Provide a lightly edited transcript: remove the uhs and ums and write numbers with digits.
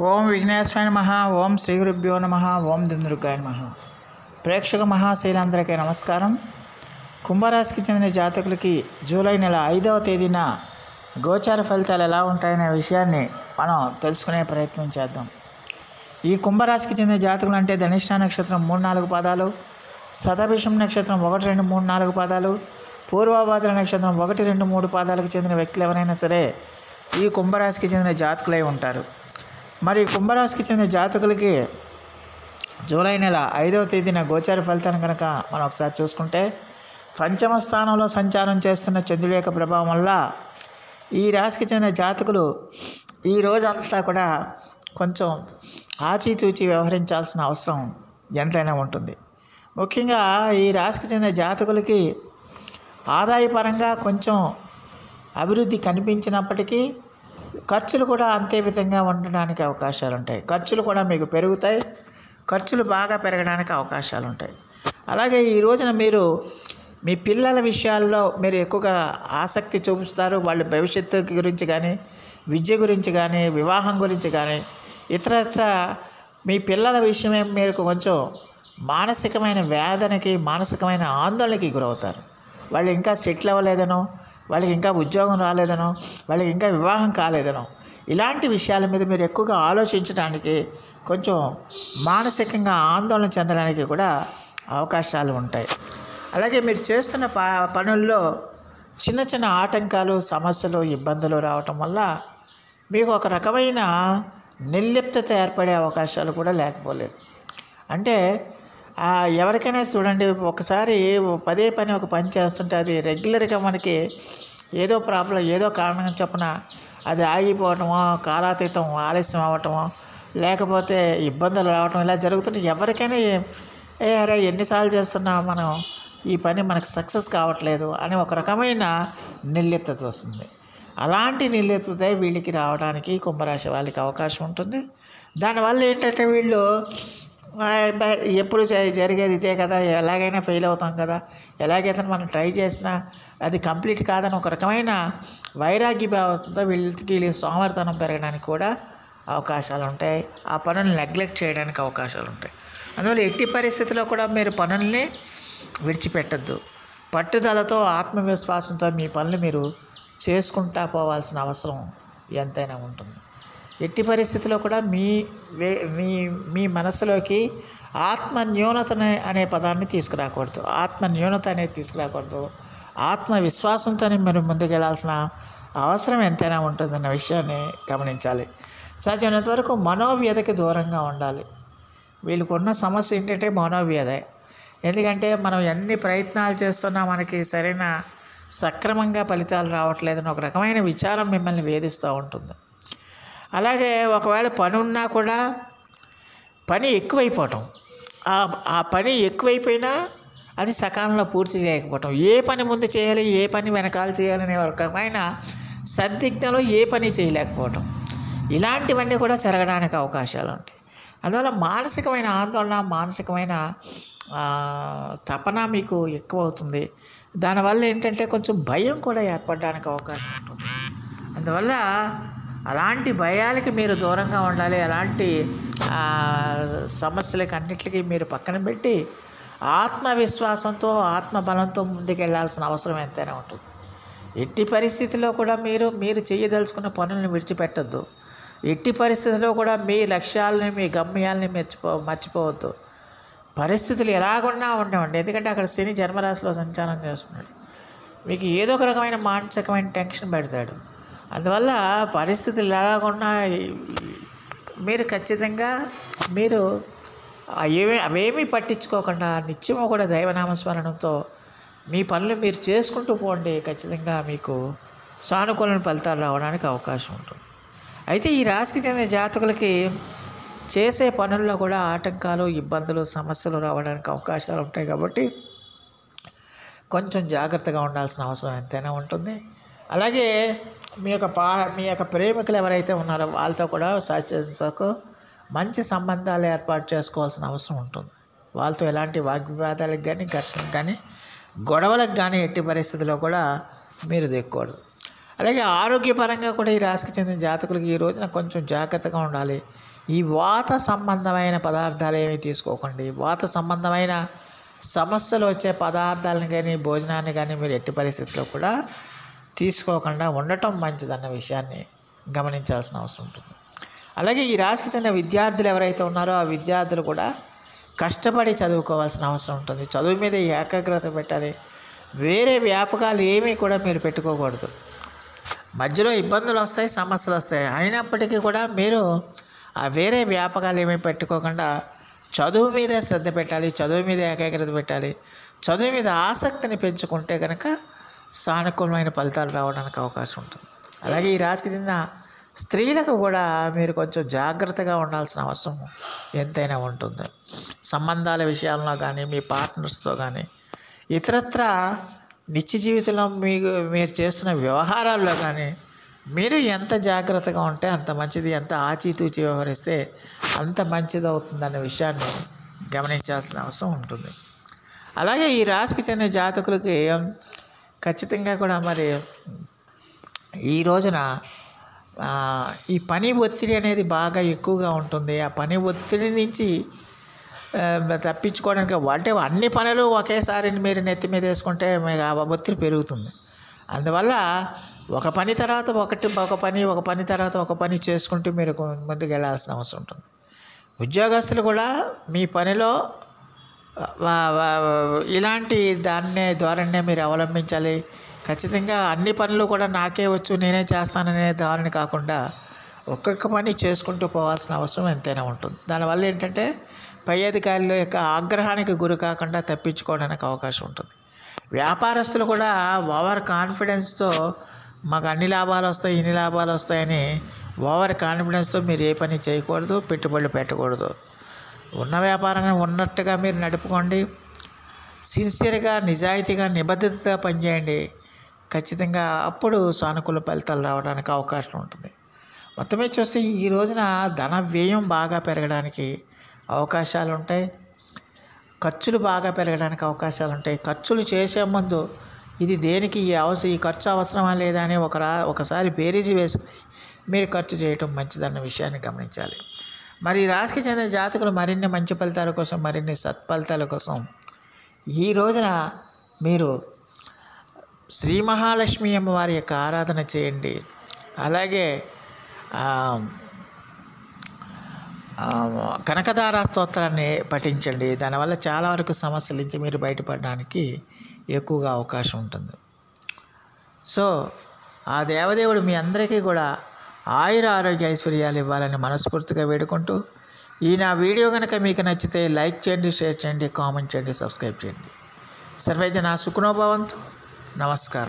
ఓం విఘ్నేశ్వరాయ నమః. ఓం శ్రీ గురుభ్యో నమః. ఓం దుందుర్గాయ నమః. ప్రేక్షక మహాశైలందరికీ నమస్కారం. కుంభరాశికి చెందిన జాతకులకి జూలై నెల 5వ తేదీన గోచార ఫలితాలు ఎలా ఉంటాయనే విషయాన్ని మనం తెలుసుకునే ప్రయత్నం చేద్దాం. ఈ కుంభరాశికి చెందిన జాతకులు అంటే ధనిష్ఠ నక్షత్రం 3-4 పాదాలు, శతభిషం నక్షత్రం 1, 2, 3, 4 పాదాలు, పూర్వభాద్ర నక్షత్రం 1, 2, 3 పాదాలకు చెందిన వ్యక్తులు ఎవరైనా సరే ఈ కుంభరాశికి చెందిన జాతకులై ఉంటారు. మరి కుంభరాశికి చెందిన జాతకులకి జూలై నెల 5వ తేదీన గోచార ఫలితాన్ని కనుక మనం ఒకసారి చూసుకుంటే, పంచమ స్థానంలో సంచారం చేస్తున్న చంద్రుడి యొక్క ప్రభావం వల్ల ఈ రాశికి చెందిన జాతకులు ఈ రోజంతా కూడా కొంచెం ఆచితూచి వ్యవహరించాల్సిన అవసరం ఎంతైనా ఉంటుంది. ముఖ్యంగా ఈ రాశికి చెందిన జాతకులకి ఆదాయపరంగా కొంచెం అభివృద్ధి కనిపించినప్పటికీ ఖర్చులు కూడా అంతే విధంగా ఉండడానికి అవకాశాలు ఉంటాయి. ఖర్చులు కూడా మీకు పెరుగుతాయి. ఖర్చులు బాగా పెరగడానికి అవకాశాలు ఉంటాయి. అలాగే ఈ రోజున మీరు మీ పిల్లల విషయాల్లో మీరు ఎక్కువగా ఆసక్తి చూపిస్తారు. వాళ్ళ భవిష్యత్తు గురించి కానీ, విద్య గురించి కానీ, వివాహం గురించి కానీ, ఇతరత్ర మీ పిల్లల విషయమే మీరు కొంచెం మానసికమైన వేదనకి, మానసికమైన ఆందోళనకి గురవుతారు. వాళ్ళు ఇంకా సెటిల్ అవ్వలేదనో, వాళ్ళకి ఇంకా ఉద్యోగం రాలేదనో, వాళ్ళకి ఇంకా వివాహం కాలేదనో, ఇలాంటి విషయాల మీద మీరు ఎక్కువగా ఆలోచించడానికి, కొంచెం మానసికంగా ఆందోళన చెందడానికి కూడా అవకాశాలు ఉంటాయి. అలాగే మీరు చేస్తున్న పనుల్లో చిన్న చిన్న ఆటంకాలు, సమస్యలు, ఇబ్బందులు రావటం వల్ల మీకు ఒక రకమైన నిర్లిప్తత ఏర్పడే అవకాశాలు కూడా లేకపోలేదు. అంటే ఎవరికైనా చూడండి, ఒకసారి పదే పని ఒక పని చేస్తుంటే అది రెగ్యులర్గా మనకి ఏదో ప్రాబ్లం, ఏదో కారణం చొప్పున అది ఆగిపోవటమో, కాలాతీతం ఆలస్యం అవ్వటమో, లేకపోతే ఇబ్బందులు రావటం ఇలా జరుగుతుంటే ఎవరికైనా అరే ఎన్నిసార్లు చేస్తున్నా మనం ఈ పని మనకు సక్సెస్ కావట్లేదు అని ఒక రకమైన నిర్లిప్తత వస్తుంది. అలాంటి నిర్లిప్తత వీళ్ళకి రావడానికి కుంభరాశి వాళ్ళకి అవకాశం ఉంటుంది. దానివల్ల ఏంటంటే వీళ్ళు ఎప్పుడు జరిగేది ఇదే కదా, ఎలాగైనా ఫెయిల్ అవుతాం కదా, ఎలాగైతే మనం ట్రై చేసినా అది కంప్లీట్ కాదని ఒక రకమైన వైరాగ్య భావంతో వీళ్ళకి సోమరితనం పెరగడానికి కూడా అవకాశాలు ఉంటాయి. ఆ పనులను నెగ్లెక్ట్ చేయడానికి అవకాశాలు ఉంటాయి. అందువల్ల ఎట్టి పరిస్థితుల్లో కూడా మీరు పనుల్ని విడిచిపెట్టద్దు. పట్టుదలతో, ఆత్మవిశ్వాసంతో మీ పనులు మీరు చేసుకుంటా పోవాల్సిన అవసరం ఎంతైనా ఉంటుంది. ఎట్టి పరిస్థితిలో కూడా మీ మనసులోకి ఆత్మన్యూనత అనే పదాన్ని తీసుకురాకూడదు. ఆత్మన్యూనత అనేది తీసుకురాకూడదు. ఆత్మవిశ్వాసంతోనే మీరు ముందుకెళ్లాల్సిన అవసరం ఎంతైనా ఉంటుందన్న విషయాన్ని గమనించాలి. సాధ్యమైనంత వరకు మనోవ్యధకి దూరంగా ఉండాలి. వీళ్ళకున్న సమస్య ఏంటంటే మనోవ్యధే. ఎందుకంటే మనం ఎన్ని ప్రయత్నాలు చేస్తున్నా మనకి సరైన సక్రమంగా ఫలితాలు రావట్లేదని ఒక రకమైన విచారం మిమ్మల్ని వేధిస్తూ ఉంటుంది. అలాగే ఒకవేళ పని ఉన్నా కూడా పని ఎక్కువైపోవటం, ఆ పని ఎక్కువైపోయినా అది సకాలంలో పూర్తి చేయకపోవటం, ఏ పని ముందు చేయాలి, ఏ పని వెనకాల చేయాలనే ఒక రకమైన సందిగ్ధంలో ఏ పని చేయలేకపోవటం, ఇలాంటివన్నీ కూడా జరగడానికి అవకాశాలు ఉంటాయి. అందువల్ల మానసికమైన ఆందోళన, మానసికమైన తపన మీకు ఎక్కువ అవుతుంది. దానివల్ల ఏంటంటే కొంచెం భయం కూడా ఏర్పడడానికి అవకాశం ఉంటుంది. అందువల్ల అలాంటి భయాలకి మీరు దూరంగా ఉండాలి. అలాంటి సమస్యలకి అన్నిటికీ మీరు పక్కన పెట్టి ఆత్మవిశ్వాసంతో, ఆత్మబలంతో ముందుకెళ్లాల్సిన అవసరం ఎంతైనా ఉంటుంది. ఎట్టి పరిస్థితుల్లో కూడా మీరు చేయదలుచుకున్న పనులను విడిచిపెట్టద్దు. ఎట్టి పరిస్థితుల్లో కూడా మీ లక్ష్యాలని, మీ గమ్యాలని మర్చిపోవద్దు. పరిస్థితులు ఎలాగున్నా ఉండవండి. ఎందుకంటే అక్కడ శని జన్మరాశిలో సంచారం చేస్తున్నాడు. మీకు ఏదో ఒక రకమైన మానసికమైన టెన్షన్ పెడతాడు. అందువల్ల పరిస్థితులు ఎలాగున్నా మీరు ఖచ్చితంగా అవేమీ పట్టించుకోకుండా నిత్యము కూడా దైవనామస్మరణంతో మీ పనులు మీరు చేసుకుంటూ పోండి. ఖచ్చితంగా మీకు సానుకూల ఫలితాలు రావడానికి అవకాశం ఉంటుంది. అయితే ఈ రాశికి చెందిన జాతకులకి చేసే పనుల్లో కూడా ఆటంకాలు, ఇబ్బందులు, సమస్యలు రావడానికి అవకాశాలు ఉంటాయి. కాబట్టి కొంచెం జాగ్రత్తగా ఉండాల్సిన అవసరం ఎంతైనా ఉంటుంది. అలాగే మీ యొక్క ప్రేమికులు ఎవరైతే ఉన్నారో వాళ్ళతో కూడా సాధ్యంతకు మంచి సంబంధాలు ఏర్పాటు చేసుకోవాల్సిన అవసరం ఉంటుంది. వాళ్ళతో ఎలాంటి వాగ్వివాదాలకు కానీ, ఘర్షణకు కానీ, గొడవలకు కానీ ఎట్టి పరిస్థితుల్లో కూడా మీరు దిక్కకూడదు. అలాగే ఆరోగ్యపరంగా కూడా ఈ రాశికి చెందిన జాతకులకు ఈ రోజున కొంచెం జాగ్రత్తగా ఉండాలి. ఈ వాత సంబంధమైన పదార్థాలు ఏమీ తీసుకోకండి. వాత సంబంధమైన సమస్యలు వచ్చే పదార్థాలను కానీ భోజనాన్ని కానీ మీరు ఎట్టి పరిస్థితుల్లో కూడా తీసుకోకుండా ఉండటం మంచిదన్న విషయాన్ని గమనించాల్సిన అవసరం ఉంటుంది. అలాగే ఈ రాశికి చెందిన విద్యార్థులు ఎవరైతే ఉన్నారో ఆ విద్యార్థులు కూడా కష్టపడి చదువుకోవాల్సిన అవసరం ఉంటుంది. చదువు మీద ఏకాగ్రత పెట్టాలి. వేరే వ్యాపకాలు ఏమీ కూడా మీరు పెట్టుకోకూడదు. మధ్యలో ఇబ్బందులు వస్తాయి, సమస్యలు వస్తాయి. అయినప్పటికీ కూడా మీరు ఆ వేరే వ్యాపకాలు ఏమీ పెట్టుకోకుండా చదువు మీద శ్రద్ధ పెట్టాలి, చదువు మీద ఏకాగ్రత పెట్టాలి. చదువు మీద ఆసక్తిని పెంచుకుంటే కనుక సానుకూలమైన ఫలితాలు రావడానికి అవకాశం ఉంటుంది. అలాగే ఈ రాశికి చెందిన స్త్రీలకు కూడా మీరు కొంచెం జాగ్రత్తగా ఉండాల్సిన అవసరం ఎంతైనా ఉంటుంది. సంబంధాల విషయాల్లో కానీ మీ పార్ట్నర్స్తో కానీ ఇతరత్ర నిత్య జీవితంలో మీరు చేస్తున్న వ్యవహారాల్లో కానీ మీరు ఎంత జాగ్రత్తగా ఉంటే అంత మంచిది, ఎంత ఆచితూచి వ్యవహరిస్తే అంత మంచిది అవుతుందన్న విషయాన్ని గమనించాల్సిన అవసరం ఉంటుంది. అలాగే ఈ రాశికి చెందిన జాతకులకి ఖచ్చితంగా కూడా మరి ఈ రోజున ఈ పని ఒత్తిడి అనేది బాగా ఎక్కువగా ఉంటుంది. ఆ పని ఒత్తిడి నుంచి తప్పించుకోవడానికి అంటే అన్ని పనులు ఒకేసారి మీరు నెత్తి మీద వేసుకుంటే మీకు ఆ ఒత్తిడి పెరుగుతుంది. అందువల్ల ఒక పని తర్వాత ఒక పని తర్వాత ఒక పని చేసుకుంటూ మీరు ముందుకు వెళ్ళాల్సిన అవసరం ఉంటుంది. ఉద్యోగస్తులు కూడా మీ పనిలో ఇలాంటి ద్వారానే మీరు అవలంబించాలి. ఖచ్చితంగా అన్ని పనులు కూడా నాకే వచ్చు, నేనే చేస్తాననే ధోరణి కాకుండా ఒక్కొక్క పని చేసుకుంటూ పోవాల్సిన అవసరం ఎంతైనా ఉంటుంది. దానివల్ల ఏంటంటే పై అధికారుల యొక్క ఆగ్రహానికి గురి కాకుండా తప్పించుకోవడానికి అవకాశం ఉంటుంది. వ్యాపారస్తులు కూడా ఓవర్ కాన్ఫిడెన్స్తో మాకు అన్ని లాభాలు వస్తాయి, ఇన్ని లాభాలు వస్తాయని ఓవర్ కాన్ఫిడెన్స్తో మీరు ఏ పని చేయకూడదు, పెట్టుబడులు పెట్టకూడదు. ఉన్న వ్యాపారాన్ని ఉన్నట్టుగా మీరు నడుపుకోండి. సిన్సియర్గా, నిజాయితీగా, నిబద్ధతగా పనిచేయండి. ఖచ్చితంగా అప్పుడు సానుకూల ఫలితాలు రావడానికి అవకాశం ఉంటుంది. మొత్తమే చూస్తే ఈ రోజున ధన వ్యయం బాగా పెరగడానికి అవకాశాలు ఉంటాయి. ఖర్చులు బాగా పెరగడానికి అవకాశాలు ఉంటాయి. ఖర్చులు చేసే ముందు ఇది దేనికి ఈ ఖర్చు అవసరమా లేదా అని ఒకసారి బేరీజు వేసి మీరు ఖర్చు చేయటం మంచిదన్న విషయాన్ని గమనించాలి. మరి ఈ రాశికి చెందిన జాతకులు మరిన్ని మంచి ఫలితాల కోసం, మరిన్ని సత్ఫలితాల కోసం ఈ రోజున మీరు శ్రీ మహాలక్ష్మి అమ్మవారి యొక్క ఆరాధన చేయండి. అలాగే కనకదార స్తోత్రాన్ని పఠించండి. దానివల్ల చాలా వరకు సమస్యల నుంచి మీరు బయటపడడానికి ఎక్కువగా అవకాశం ఉంటుంది. సో ఆ దేవదేవుడు మీ అందరికీ కూడా ఆయుర ఆరోగ్య ఐశ్వర్యాలు ఇవ్వాలని మనస్ఫూర్తిగా వేడుకుంటూ ఈ నా వీడియో కనుక మీకు నచ్చితే లైక్ చేయండి, షేర్ చేయండి, కామెంట్ చేయండి, సబ్స్క్రైబ్ చేయండి. సర్వే జనా సుఖినో భవంతు. నమస్కారం.